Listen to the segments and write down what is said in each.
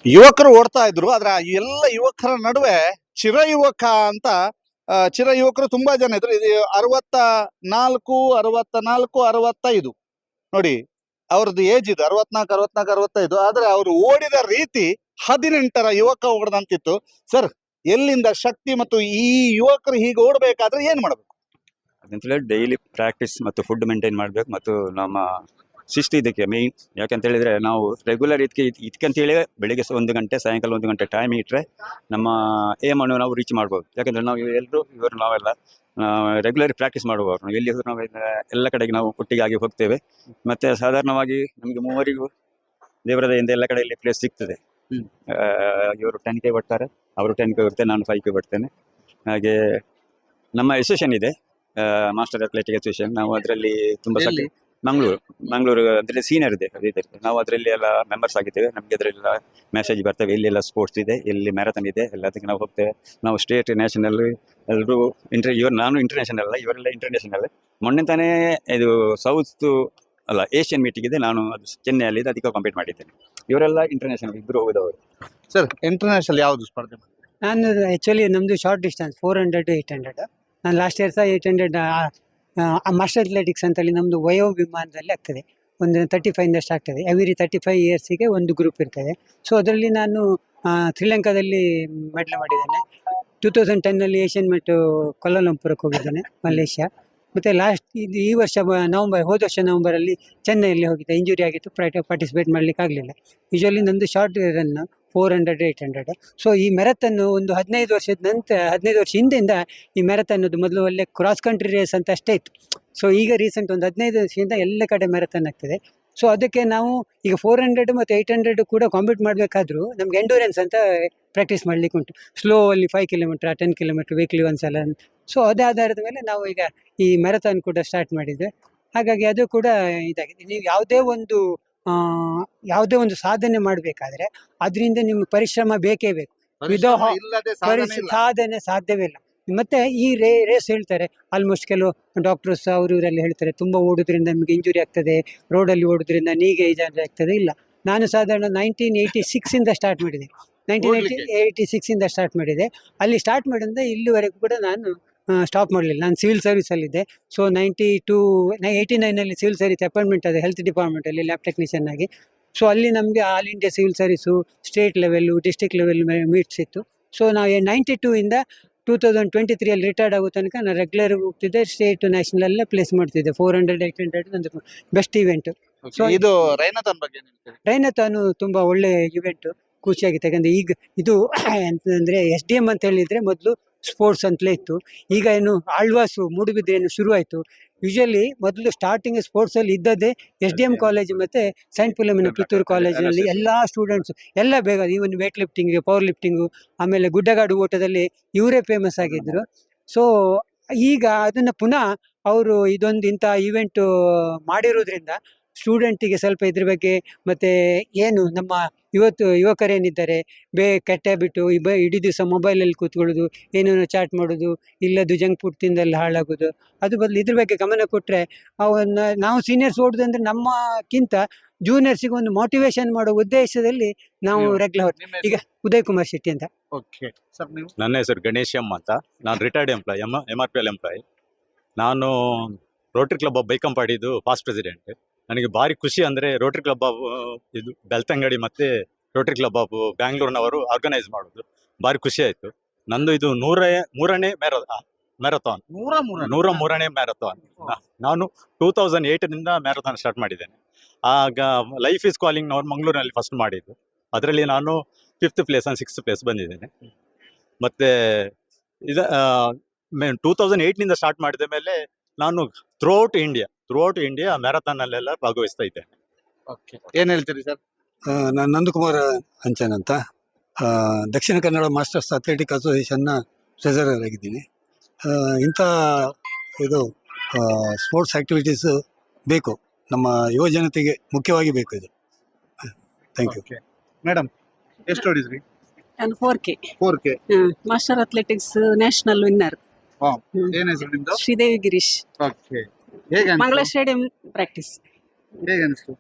ಯುವಕರು ಓಡ್ತಾ ಇದ್ರು. ಆದ್ರೆ ಆ ಎಲ್ಲ ಯುವಕರ ನಡುವೆ ಚಿರ ಯುವಕ ಅಂತ ಚಿರ ಯುವಕರು ತುಂಬಾ ಜನ ಇದ್ರು. ಇದು 64 65 ನೋಡಿ, ಅವ್ರದ್ದು ಏಜ್ ಇದು 64 65. ಆದ್ರೆ ಅವರು ಓಡಿದ ರೀತಿ 18ರ ಯುವಕ ಓಡದಂತಿತ್ತು. ಸರ್, ಎಲ್ಲಿಂದ ಶಕ್ತಿ ಮತ್ತು ಈ ಯುವಕರು ಹೀಗೆ ಓಡಬೇಕಾದ್ರೆ ಏನ್ ಮಾಡ್ಬೇಕು? ಅದಂತ ಹೇಳಿ ಡೈಲಿ ಪ್ರಾಕ್ಟೀಸ್ ಮತ್ತು ಫುಡ್ ಮೇಂಟೈನ್ ಮಾಡಬೇಕು ಮತ್ತು ನಮ್ಮ ಶಿಸ್ತು ಇದಕ್ಕೆ ಮೇಯ್ನ್. ಯಾಕಂತ ಹೇಳಿದ್ರೆ ನಾವು ರೆಗ್ಯುಲರ್ ಇದಕ್ಕಂತೇಳಿ ಬೆಳಿಗ್ಗೆ 1 ಗಂಟೆ ಸಾಯಂಕಾಲ 1 ಗಂಟೆ ಟೈಮ್ ಇಟ್ಟರೆ ನಮ್ಮ ಏಮನ್ನು ನಾವು ರೀಚ್ ಮಾಡ್ಬೋದು. ಯಾಕಂದರೆ ನಾವು ಎಲ್ಲರೂ ನಾವೆಲ್ಲ ರೆಗ್ಯುಲರ್ ಪ್ರಾಕ್ಟೀಸ್ ಮಾಡುವವರು. ನಾವು ಎಲ್ಲಿ ನಾವು ಎಲ್ಲ ಕಡೆಗೆ ನಾವು ಒಟ್ಟಿಗೆ ಆಗಿ ಹೋಗ್ತೇವೆ. ಮತ್ತು ಸಾಧಾರಣವಾಗಿ ನಮಗೆ ಮೂವರಿಗೂ ದೇವರ ದಯೆಯಿಂದ ಎಲ್ಲ ಕಡೆಯಲ್ಲಿ ಪ್ಲೇಸ್ ಸಿಗ್ತದೆ. ಇವರು 10K ಬರ್ತಾರೆ, ಅವರು 10K ಬರ್ತಾರೆ, ನಾನು 5K ಬರ್ತೇನೆ. ಹಾಗೆ ನಮ್ಮ ಅಸೋಸಿಯೇಷನ್ ಇದೆ, ಮಾಸ್ಟರ್ ಅಥ್ಲೆಟಿಕ್ ಅಸೋಸಿಯೇಷನ್. ನಾವು ಅದರಲ್ಲಿ ತುಂಬ ಮಂಗಳೂರು ಅದರಲ್ಲಿ ಸೀನಿಯರ್ ಇದೆ. ನಾವು ಅದರಲ್ಲಿ ಎಲ್ಲ ಮೆಂಬರ್ಸ್ ಆಗಿದ್ದೇವೆ. ನಮಗೆ ಅದರೆಲ್ಲ ಮೆಸೇಜ್ ಬರ್ತವೆ, ಎಲ್ಲೆಲ್ಲ ಸ್ಪೋರ್ಟ್ಸ್ ಇದೆ, ಎಲ್ಲಿ ಮ್ಯಾರಥಾನ್ ಇದೆ, ಎಲ್ಲದಕ್ಕೆ ನಾವು ಹೋಗ್ತೇವೆ. ನಾವು ಸ್ಟೇಟ್ ನ್ಯಾಷನಲ್ ಎಲ್ಲರೂ ನಾನು ಇಂಟರ್ನ್ಯಾಷನಲ್ ಅಲ್ಲ, ಇವರೆಲ್ಲ ಇಂಟರ್ನ್ಯಾಷನಲ್. ಮೊನ್ನೆ ತಾನೇ ಇದು ಏಷ್ಯನ್ ಮೀಟಿಂಗ್ ಇದೆ, ನಾನು ಅದು ಚೆನ್ನೈಯಲ್ಲಿ ಇದೆ, ಅದಕ್ಕೆ ಕಾಂಪೀಟ್ ಮಾಡಿದ್ದೇನೆ. ಇವರೆಲ್ಲ ಇಂಟರ್ನ್ಯಾಷನಲ್ ಇಬ್ಬರು ಹೋದವರು. ಸರ್, ಇಂಟರ್ನ್ಯಾಷನಲ್ ಯಾವುದು ಸ್ಪರ್ಧೆ? ನಾನು ಆ್ಯಕ್ಚುಲಿ ನಮ್ಮದು ಶಾರ್ಟ್ ಡಿಸ್ಟೆನ್ಸ್ 400 to 800. ನಾನು ಲಾಸ್ಟ್ ಇಯರ್ ಸಹ 800 ಮಾಸ್ಟರ್ ಅಥ್ಲೆಟಿಕ್ಸ್ ಅಂತೇಳಿ ನಮ್ಮದು ವಯೋವಿಮಾನದಲ್ಲಿ ಆಗ್ತದೆ. ಒಂದು 35 ಸ್ಟಾರ್ಟ್ ಆಗ್ತದೆ. ಎವ್ರಿ 35 ಇಯರ್ಸಿಗೆ ಒಂದು ಗ್ರೂಪ್ ಇರ್ತದೆ. ಸೊ ಅದರಲ್ಲಿ ನಾನು ಶ್ರೀಲಂಕಾದಲ್ಲಿ ಮೆಡಲ್ ಮಾಡಿದ್ದೇನೆ. 2010 ಏಷ್ಯನ್ ಮೆಟ್ ಕೊಲಾಲಂಪುರಕ್ಕೆ ಹೋಗಿದ್ದೇನೆ, ಮಲೇಷ್ಯಾ. ಮತ್ತು ಈ ವರ್ಷ ಹೋದ ವರ್ಷ ನವಂಬರಲ್ಲಿ ಚೆನ್ನೈಯಲ್ಲಿ ಹೋಗಿದ್ದೆ. ಇಂಜುರಿ ಆಗಿತ್ತು, ಪಾರ್ಟಿಸಿಪೇಟ್ ಮಾಡಲಿಕ್ಕೆ ಆಗಲಿಲ್ಲ. ಯೂಶಲಿ ನಂದು ಶಾರ್ಟ್ ರನ್ 400 800. ಸೊ ಈ ಮ್ಯಾರಥಾನ್ ಒಂದು 15 ವರ್ಷ ಹಿಂದೆಯಿಂದ ಈ ಮ್ಯಾರಥಾನ್ ಮೊದಲು ಒಳ್ಳೆ ಕ್ರಾಸ್ ಕಂಟ್ರಿ ರೇಸ್ ಅಂತ ಅಷ್ಟೇ ಇತ್ತು. ಸೊ ಈಗ ರೀಸೆಂಟ್ ಒಂದು 15 ವರ್ಷದಿಂದ ಎಲ್ಲ ಕಡೆ ಮ್ಯಾರಥಾನ್ ಆಗ್ತದೆ. ಸೊ ಅದಕ್ಕೆ ನಾವು ಈಗ 400 ಮತ್ತು 800 ಕೂಡ ಕಾಂಪೀಟ್ ಮಾಡಬೇಕಾದ್ರೂ ನಮ್ಗೆ ಎಂಡೂರೆನ್ಸ್ ಅಂತ ಪ್ರಾಕ್ಟೀಸ್ ಮಾಡಲಿಕ್ಕೆ ಉಂಟು. ಸ್ಲೋ ಅಲ್ಲಿ 5 ಕಿಲೋಮೀಟರ್ 10 ಕಿಲೋಮೀಟರ್ ವೀಕ್ಲಿ ಒಂದ್ಸಲ. ಸೊ ಅದೇ ಆಧಾರದ ಮೇಲೆ ನಾವು ಈಗ ಈ ಮ್ಯಾರಥಾನ್ ಕೂಡ ಸ್ಟಾರ್ಟ್ ಮಾಡಿದ್ವಿ. ಹಾಗಾಗಿ ಅದು ಕೂಡ ಇದಾಗಿದೆ. ನೀವು ಯಾವುದೇ ಒಂದು ಸಾಧನೆ ಮಾಡಬೇಕಾದ್ರೆ ಅದರಿಂದ ನಿಮ್ಗೆ ಪರಿಶ್ರಮ ಬೇಕೇ ಬೇಕು. ಸಾಧನೆ ಸಾಧ್ಯವೇ ಇಲ್ಲ. ಮತ್ತೆ ಈ ರೇಸ್ ಹೇಳ್ತಾರೆ, ಆಲ್ಮೋಸ್ಟ್ ಕೆಲವು ಡಾಕ್ಟರ್ಸ್ ಅವರು ಇವರೆಲ್ಲ ಹೇಳ್ತಾರೆ, ತುಂಬ ಓಡೋದ್ರಿಂದ ನಮಗೆ ಇಂಜುರಿ ಆಗ್ತದೆ, ರೋಡಲ್ಲಿ ಓಡೋದ್ರಿಂದ ನೀಗೆ ಇಂಜುರಿ ಆಗ್ತದೆ. ಇಲ್ಲ, ನಾನು ಸಾಧಾರಣ 1986 ಸ್ಟಾರ್ಟ್ ಮಾಡಿದೆ. 1986 ಸ್ಟಾರ್ಟ್ ಮಾಡಿದೆ. ಅಲ್ಲಿ ಸ್ಟಾರ್ಟ್ ಮಾಡಿದ್ರೆ ಇಲ್ಲಿವರೆಗೂ ಕೂಡ ನಾನು ಸ್ಟಾಪ್ ಮಾಡಲಿಲ್ಲ. ನಾನು ಸಿವಿಲ್ ಸರ್ವಿಸಲ್ಲಿದ್ದೆ. ಸೊ 89 ಸಿವಿಲ್ ಸರ್ವಿಸ್ ಅಪಾಯಿಂಟ್ಮೆಂಟ್ ಆದ ಹೆಲ್ತ್ ಡಿಪಾರ್ಟ್ಮೆಂಟಲ್ಲಿ ಲ್ಯಾಬ್ ಟೆಕ್ನಿಷಿಯನ್ ಆಗಿ. ಸೊ ಅಲ್ಲಿ ನಮಗೆ all India civil service, state level, district level meets ಇತ್ತು. ಸೊ ನಾವು 92 2023 ರಿಟೈರ್ಡ್ ಆಗೋ ತನಕ ನಾನು ರೆಗ್ಯುಲರ್ ಹೋಗ್ತಿದ್ದೆ. ಸ್ಟೇಟ್ ನ್ಯಾಷನಲ್ ಪ್ಲೇಸ್ ಮಾಡ್ತಿದ್ದೆ. 400 800 ನಂದು ಬೆಸ್ಟ್ ಇವೆಂಟ್. ಸೊ ಇದು ರೈನಥಾನ್ ಬಗ್ಗೆ ರೈನಥಾನು ತುಂಬ ಒಳ್ಳೆ ಇವೆಂಟು, ಖುಷಿಯಾಗಿತ್ತು. ಯಾಕಂದರೆ ಈಗ ಇದು ಅಂತಂದರೆ SDM ಅಂತ ಹೇಳಿದರೆ ಮೊದಲು ಸ್ಪೋರ್ಟ್ಸ್ ಅಂತಲೇ ಇತ್ತು. ಈಗ ಏನು ಆಳ್ವಾಸು ಮೂಡುಬಿದ್ರೆ ಏನು ಶುರುವಾಯಿತು. ಯೂಶಲಿ ಮೊದಲು ಸ್ಟಾರ್ಟಿಂಗ್ ಸ್ಪೋರ್ಟ್ಸಲ್ಲಿ ಇದ್ದದ್ದೇ SDM ಕಾಲೇಜ್ ಮತ್ತು ಸೈಂಟ್ ಫಿಲೋಮಿನಾ ಪುತ್ತೂರು ಕಾಲೇಜಿನಲ್ಲಿ ಎಲ್ಲ ಸ್ಟೂಡೆಂಟ್ಸು ಎಲ್ಲ ಬೇಗ, even weight lifting, power lifting, ಆಮೇಲೆ ಗುಡ್ಡಗಾಡು ಓಟದಲ್ಲಿ ಇವರೇ ಫೇಮಸ್ ಆಗಿದ್ದರು. ಸೊ ಈಗ ಅದನ್ನು ಪುನಃ ಅವರು ಇಂಥ ಇವೆಂಟು ಮಾಡಿರೋದ್ರಿಂದ ಸ್ಟೂಡೆಂಟಿಗೆ ಸ್ವಲ್ಪ ಇದ್ರ ಬಗ್ಗೆ, ಮತ್ತು ಏನು ನಮ್ಮ ಯುವಕರೇನಿದ್ದಾರೆ ಕೆಟ್ಟ ಬಿಟ್ಟು ಇಡೀ ದಿವಸ ಮೊಬೈಲಲ್ಲಿ ಕೂತ್ಕೊಳ್ಳೋದು, ಏನೇನೋ ಚಾಟ್ ಮಾಡೋದು, ಇಲ್ಲದು ಜಂಕ್ ಫುಡ್ ತಿಂದೆಲ್ಲ ಹಾಳಾಗೋದು, ಅದು ಬದಲು ಇದ್ರ ಬಗ್ಗೆ ಗಮನ ಕೊಟ್ಟರೆ ನಾವು ಸೀನಿಯರ್ಸ್ ಓಡೋದಂದ್ರೆ ನಮ್ಮಕ್ಕಿಂತ ಜೂನಿಯರ್ಸಿಗೆ ಒಂದು ಮೋಟಿವೇಶನ್ ಮಾಡೋ ಉದ್ದೇಶದಲ್ಲಿ ನಾವು ರೆಗ್ಯುಲರ್. ಈಗ ಉದಯ್ ಕುಮಾರ್ ಶೆಟ್ಟಿ ಅಂತ. ನನ್ನ ಹೆಸರು ಗಣೇಶ್ ಅಂತ. ನಾನು ರಿಟೈರ್ಡ್ ಎಂಪ್ಲಾಯ್, MRPL ಎಂಪ್ಲಾಯ್. ನಾನು ರೋಟರಿ ಕ್ಲಬ್ ಆಫ್ ಬೈಕಂಪಾಡಿದು ಪಾಸ್ಟ್ ಪ್ರೆಸಿಡೆಂಟ್. ನನಗೆ ಭಾರಿ ಖುಷಿ ಅಂದರೆ ರೋಟರಿ ಕ್ಲಬ್ ಆಫ್ ಇದು ಬೆಳ್ತಂಗಡಿ ಮತ್ತು ರೋಟರಿ ಕ್ಲಬ್ ಆಫ್ ಬ್ಯಾಂಗ್ಳೂರ್ನವರು ಆರ್ಗನೈಸ್ ಮಾಡೋದು ಭಾರಿ ಖುಷಿ ಆಯಿತು. ನಂದು ಇದು 103ನೇ ಮ್ಯಾರಥಾನ್. 103ನೇ ಮ್ಯಾರಥಾನ್. ನಾನು 2008 ಮ್ಯಾರಥಾನ್ ಸ್ಟಾರ್ಟ್ ಮಾಡಿದ್ದೇನೆ. ಆಗ ಲೈಫ್ ಈಸ್ ಕಾಲಿಂಗ್ ನಾವು ಮಂಗಳೂರಿನಲ್ಲಿ ಫಸ್ಟ್ ಮಾಡಿದ್ದು. ಅದರಲ್ಲಿ ನಾನು 5th place and 6th place ಬಂದಿದ್ದೇನೆ. ಮತ್ತು 2008 ಸ್ಟಾರ್ಟ್ ಮಾಡಿದ ಮೇಲೆ ನಾನು ಥ್ರೂಔಟ್ ಇಂಡಿಯಾ ಮ್ಯಾರಥಾನಲ್ಲೆಲ್ಲ ಭಾಗವಹಿಸ್ತಾ ಇದ್ದೇನೆ. ಏನು ಹೇಳ್ತೀರಿ ಸರ್? ನಾನು ನಂದಕುಮಾರ್ ಅಂಚನ್ ಅಂತ, Dakshina Kannada masters athletic ಅಸೋಸಿಯೇಷನ್ನ treasurer ಆಗಿದ್ದೀನಿ. ಇಂಥ ಸ್ಪೋರ್ಟ್ಸ್ ಆ್ಯಕ್ಟಿವಿಟೀಸು ಬೇಕು, ನಮ್ಮ ಯುವ ಜನತೆಗೆ ಮುಖ್ಯವಾಗಿ ಬೇಕು ಇದು. Thank you. ಮೇಡಮ್, ಎಷ್ಟು ಹೊಡಿದ್ರಿ? ನಾನು 4K master athletics national winner. ಏನು ಹೆಸರು ನಿಮ್ದು? ಶ್ರೀದೇವಿ ಗಿರೀಶ್. ಮಂಗಳ ಸ್ಟೇಡಿಯಂ ಪ್ರಾಕ್ಟೀಸ್. ಹೇಗೆ ಅನಿಸ್ತು?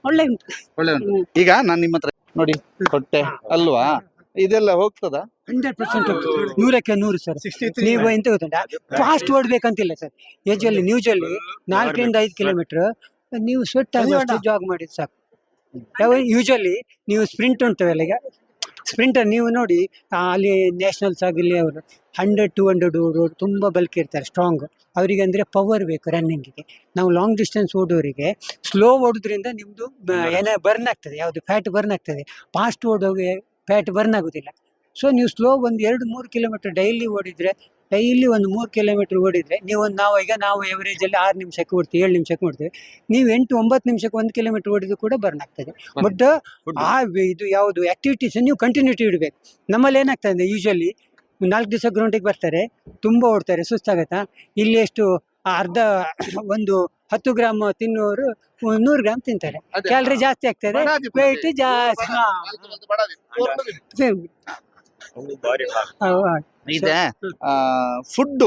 ಒಳ್ಳೆ ಉಂಟು. ಒಳ್ಳೆ ಉಂಟು. ಈಗ ನಾನು ನಿಮ್ಮ ಹತ್ರ ನೋಡಿ ಹೊಟ್ಟೆ ಅಲ್ವಾ, ಇದೆಲ್ಲ ಹೋಗ್ತದ? 100% ನೂರಕ್ಕೆ ನೂರು ಸರ್. ನೀವು ಎಂತ ಗೊತ್ತುಂಟಾ, ಫಾಸ್ಟ್ ಓಡ್ಬೇಕಂತಿಲ್ಲ ಸರ್. ನ್ಯೂಜಲ್ಲಿ 4 ರಿಂದ 5 ಕಿಲೋಮೀಟರ್ ನೀವು ಸ್ವೆಟ್ ಆಗುವಷ್ಟು ಜಾಗ್ ಮಾಡಿದ್ ಸಾಕು. ಯೂಶಲಿ ನೀವು ಸ್ಪ್ರಿಂಟ್ ಉಂಟಲ್ಲ, ಈಗ ಸ್ಪ್ರಿಂಟರ್ ನೀವು ನೋಡಿ, ಅಲ್ಲಿ ನ್ಯಾಷನಲ್ಸ್ ಆಗಲಿ ಅವರು 100-200 ಓಡೋರು ತುಂಬ ಬಲ್ಕ್ ಇರ್ತಾರೆ, ಸ್ಟ್ರಾಂಗ್. ಅವರಿಗೆ ಅಂದರೆ ಪವರ್ ಬೇಕು ರನ್ನಿಂಗಿಗೆ. ನಾವು ಲಾಂಗ್ ಡಿಸ್ಟೆನ್ಸ್ ಓಡೋರಿಗೆ ಸ್ಲೋ ಓಡೋದ್ರಿಂದ ನಿಮ್ಮದು ಬರ್ನ್ ಆಗ್ತದೆ, ಯಾವುದು ಫ್ಯಾಟ್ ಬರ್ನ್ ಆಗ್ತದೆ. ಫಾಸ್ಟ್ ಓಡೋಗೆ ಫ್ಯಾಟ್ ಬರ್ನ್ ಆಗೋದಿಲ್ಲ. ಸೊ ನೀವು ಸ್ಲೋ ಒಂದು 2-3 ಕಿಲೋಮೀಟರ್ ಡೈಲಿ ಓಡಿದರೆ, ಡೈಲಿ ಒಂದು 3 ಕಿಲೋಮೀಟರ್ ಓಡಿದರೆ ನೀವು ನಾವು ಎವರೇಜಲ್ಲಿ 6 ನಿಮಿಷಕ್ಕೆ ಓಡ್ತೀವಿ, 7 ನಿಮಿಷಕ್ಕೆ ಓಡ್ತೀವಿ. ನೀವು 8-9 ನಿಮಿಷಕ್ಕೆ 1 ಕಿಲೋಮೀಟರ್ ಓಡಿದ್ರು ಕೂಡ ಬರ್ನ್ ಆಗ್ತದೆ. ಬಟ್ ಇದು ಯಾವುದು ಆಕ್ಟಿವಿಟೀಸ್ ನೀವು ಕಂಟಿನ್ಯೂಟಿ ಇಡಬೇಕು. ನಮ್ಮಲ್ಲಿ ಏನಾಗ್ತದೆ, ಯೂಶಲಿ 4 ದಿವಸ ಗ್ರೌಂಡಿಗೆ ಬರ್ತಾರೆ, ತುಂಬ ಓಡ್ತಾರೆ, ಸುಸ್ತಾಗತ್ತಾ. ಇಲ್ಲಿ ಎಷ್ಟು ಅರ್ಧ ಒಂದು 10 ಗ್ರಾಮ್ ತಿನ್ನುವವರು 100 ಗ್ರಾಮ್ ತಿಂತಾರೆ. ಕ್ಯಾಲರಿ ಜಾಸ್ತಿ ಆಗ್ತದೆ, ವೆಯ್ಟ್ ಜಾಸ್ತಿ. ಇದೆ ಫುಡ್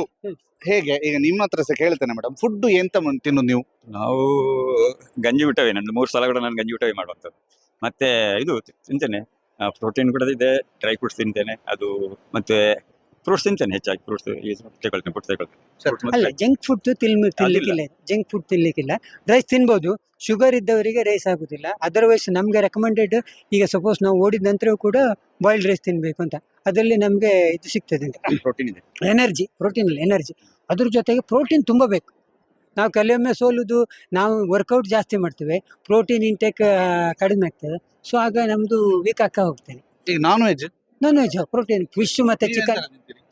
ಹೇಗೆ? ಈಗ ನಿಮ್ಮ ಹತ್ರ ಸಹ ಕೇಳ್ತೇನೆ ಮೇಡಮ್, ಫುಡ್ ಎಂತ ತಿನ್ನೋದು ನೀವು? ನಾವು ಗಂಜಿ ಊಟವೇ, ನಂದು 3 ಸಲ ಕೂಡ ನಾನು ಗಂಜಿ ಊಟವೇ ಮಾಡುವಂಥದ್ದು. ಮತ್ತೆ ಇದು ತಿಂತೇನೆ, ಪ್ರೋಟೀನ್ ಕೂಡ ಇದೆ, ಡ್ರೈ ಫ್ರೂಟ್ಸ್ ತಿಂತೇನೆ, ಅದು ಮತ್ತೆ ಫ್ರೂಟ್ಸ್ ತಿಂತೇನೆ, ಹೆಚ್ಚಾಗಿ ಫ್ರೂಟ್ಸ್ ತಗೊಳ್ತೇನೆ, ಫ್ರೂಟ್ಸ್ ತಗೊಳ್ತೇನೆ. ಅಲ್ಲ, ಜಂಕ್ ಫುಡ್ ತಿನ್ಲಿಕ್ಕಿಲ್ಲ, ಜಂಕ್ ಫುಡ್ ತಿನ್ಲಿಕ್ಕಿಲ್ಲ. ರೈಸ್ ತಿನ್ಬೋದು, ಶುಗರ್ ಇದ್ದವರಿಗೆ ರೈಸ್ ಆಗುದಿಲ್ಲ. ಅದರ್ವೈಸ್ ನಮ್ಗೆ ರೆಕಮೆಂಡೆಡ್, ಈಗ ಸಪೋಸ್ ನಾವು ಓಡಿದ ನಂತರವೂ ಕೂಡ ಬಾಯ್ಲ್ಡ್ ರೈಸ್ ತಿನ್ಬೇಕು ಅಂತ. ಅದರಲ್ಲಿ ನಮ್ಗೆ ಇದು ಸಿಗ್ತದೆ ಅಂತ, ಪ್ರೋಟೀನ್ ಇದೆ, ಎನರ್ಜಿ. ಪ್ರೋಟೀನ್ ಇಲ್ಲ, ಎನರ್ಜಿ. ಅದ್ರ ಜೊತೆಗೆ ಪ್ರೋಟೀನ್ ತುಂಬ ಬೇಕು. ನಾವು ಕೆಲವೊಮ್ಮೆ ಸೋಲುದು, ನಾವು ವರ್ಕೌಟ್ ಜಾಸ್ತಿ ಮಾಡ್ತೇವೆ, ಪ್ರೋಟೀನ್ ಇಂಟೇಕ್ ಕಡಿಮೆ ಆಗ್ತದೆ. ಸೊ ಆಗ ನಮ್ದು ವೀಕ್ ಆಗ್ತಾ ಹೋಗ್ತೇನೆ. ಈಗ ನಾನ್ ವೆಜ್ ಪ್ರೋಟೀನ್ ಫಿಶ್ ಮತ್ತೆ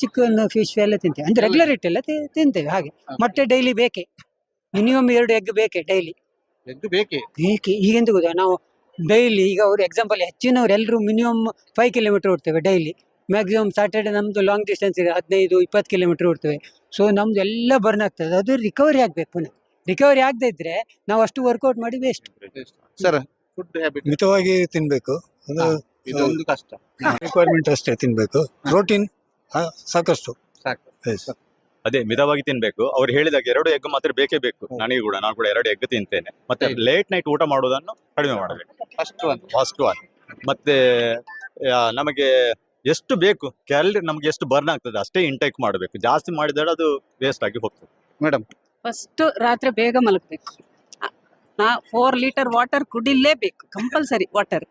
ಚಿಕನ್ ಫಿಶ್ ಎಲ್ಲ ತಿಂತೇವೆ, ಅಂದ್ರೆ ರೆಗ್ಯುಲರ್ ಎಲ್ಲ ತಿಂತೇವೆ. ಹಾಗೆ ಮೊಟ್ಟೆ ಡೈಲಿ ಬೇಕೇ, ಮಿನಿಮಮ್ 2 ಎಗ್ ಬೇಕೇ ಡೈಲಿ. ಬೇಕೇ. ಈಗೆಂತ ಗೊತ್ತಾ, ನಾವು ಡೈಲಿ ಈಗ ಅವರು ಎಕ್ಸಾಂಪಲ್ ಹೆಚ್ಚಿನವ್ರು ಎಲ್ಲರೂ ಮಿನಿಮಮ್ 5 ಕಿಲೋಮೀಟರ್ ಓಡ್ತೇವೆ ಡೈಲಿ. ಮ್ಯಾಕ್ಸಿಮಮ್ ಸಾಟರ್ಡೆ ನಮ್ದು ಲಾಂಗ್ ಡಿಸ್ಟೆನ್ಸ್ ಇದೆ, 15-20 ಕಿಲೋಮೀಟರ್ ಓಡ್ತೇವೆ. ಸೊ ನಮ್ದು ಎಲ್ಲ ಬರ್ನ್ ಆಗ್ತದೆ, ಅದು ರಿಕವರಿ ಆಗ್ಬೇಕು. ಪುನಃ ರಿಕವರಿ ಆಗದೆ ಇದ್ರೆ ನಾವು ಅಷ್ಟು ವರ್ಕೌಟ್ ಮಾಡಿ ವೇಸ್ಟ್. ಸರ್, ಫುಡ್ ಹ್ಯಾಬಿಟ್ ಮಿತವಾಗಿ ತಿನ್ಬೇಕು, ಅದು ಇದೊಂದು ಕಷ್ಟ. ರಿಕ್ವೈರ್ಮೆಂಟ್ ಅಷ್ಟೇ ತಿನ್ಬೇಕು. ಪ್ರೋಟೀನ್ ಸಾಕಷ್ಟು ಸಾಕು. Yes. ಅದೇ ಮಿತವಾಗಿ ತಿನ್ಬೇಕು. ಅವ್ರು ಹೇಳಿದಾಗ 2 ಎಗ್ ಮಾತ್ರ ಬೇಕೇ ಬೇಕು. ನಾನು ಕೂಡ 2 ಎಗ್ ತಿಂತೇನೆ. ಮತ್ತೆ ಲೇಟ್ ನೈಟ್ ಊಟ ಮಾಡೋದನ್ನು ಕಡಿಮೆ ಮಾಡಬೇಕು, ಫಸ್ಟ್ ಒನ್. ಮತ್ತೆ ನಮಗೆ ಎಷ್ಟು ಬೇಕು ಕ್ಯಾಲರಿ, ನಮ್ಗೆ ಎಷ್ಟು ಬರ್ನ್ ಆಗ್ತದೆ ಅಷ್ಟೇ ಇಂಟೇಕ್ ಮಾಡಬೇಕು. ಜಾಸ್ತಿ ಮಾಡಿದರೆ ಅದು ವೇಸ್ಟ್ ಆಗಿ ಹೋಗ್ತದೆ. ಮೇಡಮ್, ಫಸ್ಟ್ ರಾತ್ರಿ ಬೇಗ ಮಲಗಬೇಕು. 4 ಲೀಟರ್ ವಾಟರ್ ಕುಡಿಲೇಬೇಕು, ಕಂಪಲ್ಸರಿ ವಾಟರ್.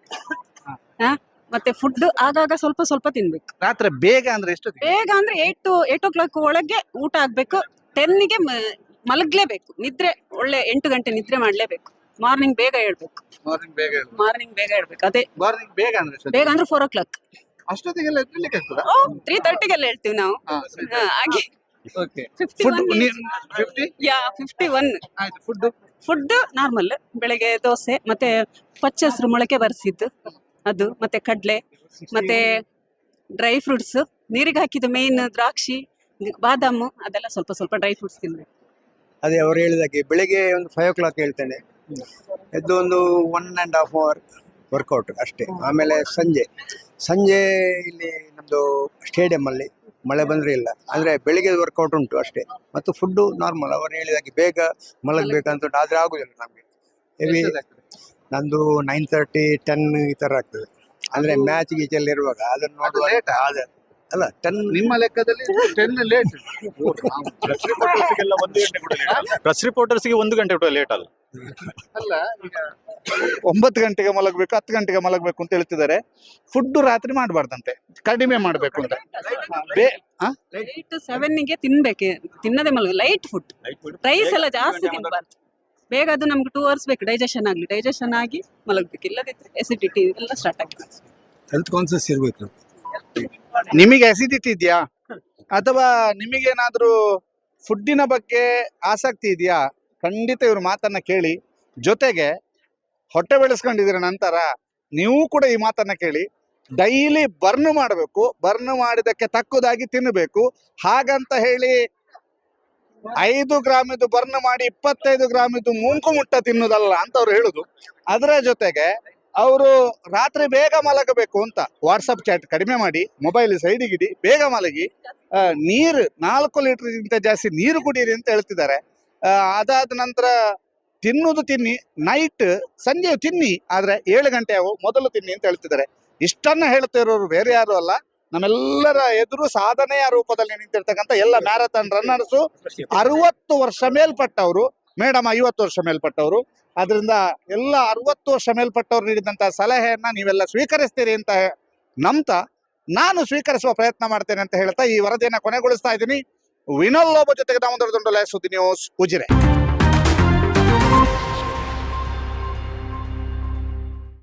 ಮತ್ತೆ ಫುಡ್ ಆಗಾಗ ಸ್ವಲ್ಪ ಸ್ವಲ್ಪ ತಿನ್ಬೇಕು. ರಾತ್ರಿ ಬೇಗ ಅಂದ್ರೆ ಎಷ್ಟು? ಬೇಗ ಅಂದ್ರೆ 8 o'clock ಒಳಗೆ ಊಟ ಆಗ್ಬೇಕು. 10ಗೆ ಮಲಗ್ಲೇಬೇಕು. ನಿದ್ರೆ ಒಳ್ಳೆ 8 ಗಂಟೆ ನಿದ್ರೆ ಮಾಡ್ಲೇಬೇಕು. ಮಾರ್ನಿಂಗ್ ಬೇಗ ಹೇಳ್ಬೇಕು. ಮಾರ್ನಿಂಗ್ ಬೇಗ ಹೇಳ್ಬೇಕು. ಅದೇ ಬೇಗ ಅಂದ್ರೆ ಎಷ್ಟು? ಬೇಗ ಅಂದ್ರೆ 4 o'clock. ಅಷ್ಟೊತ್ತಿಗೆಲ್ಲ ಎದ್ರಲಿಕ್ಕೆ ಆಗ್ತದಾ? 3:30ಗೆಲ್ಲ ಹೇಳ್ತೀವಿ ನಾವು. ಹಾಗೆ ಓಕೆ. 51. Food normal. ಬೆಳಗ್ಗೆ ದೋಸೆ, ಮತ್ತೆ ಪಚ್ಚೆಸರು ಮೊಳಕೆ ಬರಿಸಿದ್ದು ಅದು, ಮತ್ತೆ ಕಡ್ಲೆ, ಮತ್ತೆ ಡ್ರೈ ಫ್ರೂಟ್ಸ್, ನೀರಿಗೆ ಹಾಕಿದ್ದು ಮೇನ್ ದ್ರಾಕ್ಷಿ, ಬಾದಾಮು, ಅದೆಲ್ಲ ಸ್ವಲ್ಪ ಸ್ವಲ್ಪ ಡ್ರೈ ಫ್ರೂಟ್ಸ್ ತಿನ್ಬೇಕು. ಅದೇ ಅವರು ಹೇಳಿದಾಗೆ ಬೆಳಿಗ್ಗೆ ಒಂದು 5 o'clock ಹೇಳ್ತೇನೆ, ಎದ್ದು ಒಂದು 1.5 hour ವರ್ಕೌಟ್ ಅಷ್ಟೇ. ಆಮೇಲೆ ಸಂಜೆ ಇಲ್ಲಿ ನಮ್ಮದು ಸ್ಟೇಡಿಯಮ್ಮಲ್ಲಿ ಮಳೆ ಬಂದರೆ ಇಲ್ಲ, ಅಂದರೆ ಬೆಳಿಗ್ಗೆ ವರ್ಕೌಟ್ ಉಂಟು ಅಷ್ಟೇ. ಮತ್ತು ಫುಡ್ಡು ನಾರ್ಮಲ್. ಅವರು ಹೇಳಿದಾಗೆ ಬೇಗ ಮಲಗಬೇಕಂತ ಆದರೆ ಆಗೋದಿಲ್ಲ ನಮಗೆ. ಹೆವಿ ನಂದು 9:30-10 ಈ ಥರ ಆಗ್ತದೆ. ಅಂದರೆ ಮ್ಯಾಚ್ ಗೀಚಲ್ಲಿ ಇರುವಾಗ ಅದನ್ನು ನೋಡುವ. ಅಲ್ಲ 10 ನಿಮ್ಮ ಲೆಕ್ಕದಲ್ಲಿ 10 ಲೇಟ್. ಪ್ರೆಸ್ ರಿಪೋರ್ಟರ್ಸ್ಗೆ 1 ಗಂಟೆ ಊಟ ಲೇಟ್ ಅಲ್ಲ. ಅಲ್ಲ, ಈಗ 9 ಗಂಟೆಗೆ ಮಲಗಬೇಕು, 10 ಗಂಟೆಗೆ ಮಲಗಬೇಕು ಅಂತ ಹೇಳ್ತಿದ್ದಾರೆ. ಫುಡ್ ರಾತ್ರಿ ಮಾಡಬಾರ್ದಂತೆ, ಕಡಿಮೆ ಮಾಡಬೇಕು ಅಂತ. 7ಗೆ ತಿನ್ಬೇಕು, ತಿನ್ನದೆ ಮಲಗ. ಲೈಟ್ ಫುಡ್, ರೈಸ್ ಎಲ್ಲ ಜಾಸ್ತಿ ತಿನ್ಬಾರ್ದು. ಬೇಗ ಅದು ನಮ್ಗೆ 2 hours ಬೇಕು ಡೈಜೆಷನ್ ಆಗಿ ಮಲಗಬೇಕು. ಇಲ್ಲದಿದ್ರೆ ಎಸಿಡಿಟಿ ಎಲ್ಲ ಸ್ಟಾರ್ಟ್ ಆಗ್ತದೆ. ಹೆಲ್ತ್ ಕಾನ್ಸಿಯಸ್ ಇರಬೇಕು. ನಿಮಗೆ ಅಸಿಡಿಟಿ ಇದೆಯಾ, ಅಥವಾ ನಿಮಗೇನಾದ್ರೂ ಫುಡ್ಡಿನ ಬಗ್ಗೆ ಆಸಕ್ತಿ ಇದೆಯಾ? ಖಂಡಿತ ಇವ್ರ ಮಾತನ್ನ ಕೇಳಿ. ಜೊತೆಗೆ ಹೊಟ್ಟೆ ಬೆಳೆಸ್ಕೊಂಡಿದ್ದೀರ ನಂತರ ನೀವು ಕೂಡ ಈ ಮಾತನ್ನ ಕೇಳಿ. ಡೈಲಿ ಬರ್ನ್ ಮಾಡಬೇಕು, ಬರ್ನ್ ಮಾಡಿದಕ್ಕೆ ತಕ್ಕದಾಗಿ ತಿನ್ನಬೇಕು. ಹಾಗಂತ ಹೇಳಿ 5 ಗ್ರಾಮಿದು ಬರ್ನ್ ಮಾಡಿ 25 ಗ್ರಾಮಿದು ಮುಂಕು ಮುಟ್ಟ ತಿನ್ನುವುದಲ್ಲ ಅಂತ ಅವ್ರು ಹೇಳುದು. ಅದರ ಜೊತೆಗೆ ಅವರು ರಾತ್ರಿ ಬೇಗ ಮಲಗಬೇಕು ಅಂತ ವಾಟ್ಸಪ್ ಚಾಟ್ ಕಡಿಮೆ ಮಾಡಿ, ಮೊಬೈಲ್ ಸೈಡಿಗಿಡಿ, ಬೇಗ ಮಲಗಿ, ನೀರು 4 ಲೀಟರ್ಗಿಂತ ಜಾಸ್ತಿ ನೀರು ಕುಡೀರಿ ಅಂತ ಹೇಳ್ತಿದ್ದಾರೆ. ಅದಾದ ನಂತರ ತಿನ್ನುವುದು ತಿನ್ನಿ, ನೈಟ್ ಸಂಜೆ ತಿನ್ನಿ, ಆದ್ರೆ 7 ಗಂಟೆ ಮೊದಲು ತಿನ್ನಿ ಅಂತ ಹೇಳ್ತಿದ್ದಾರೆ. ಇಷ್ಟನ್ನ ಹೇಳ್ತಿರೋರು ಬೇರೆ ಯಾರು ಅಲ್ಲ, ನಮ್ಮೆಲ್ಲರ ಎದುರು ಸಾಧನೆಯ ರೂಪದಲ್ಲಿ ನಿಂತಿರ್ತಕ್ಕಂಥ ಎಲ್ಲ ಮ್ಯಾರಥಾನ್ ರನ್ನರ್ಸು, 60 ವರ್ಷ ಮೇಲ್ಪಟ್ಟವರು, ಮೇಡಮ್ 50 ವರ್ಷ ಮೇಲ್ಪಟ್ಟವರು. ಅದರಿಂದ ಎಲ್ಲ 60 ವರ್ಷ ಮೇಲ್ಪಟ್ಟವ್ರು ನೀಡಿದಂತಹ ಸಲಹೆಯನ್ನ ನೀವೆಲ್ಲ ಸ್ವೀಕರಿಸ್ತೀರಿ ಅಂತ ನಂಬ್ತಾ ನಾನು ಸ್ವೀಕರಿಸುವ ಪ್ರಯತ್ನ ಮಾಡ್ತೇನೆ ಅಂತ ಹೇಳ್ತಾ ಈ ವರದಿಯನ್ನ ಕೊನೆಗೊಳಿಸ್ತಾ ಇದ್ದೀನಿ. ವಿನೋಲ್ ಲೋಬೋ ಜೊತೆಗೆ ದಾಮೋದರ ದುಂಡೋಲೆ, ಸುದ್ದಿ ನ್ಯೂಸ್, ಉಜಿರೆ.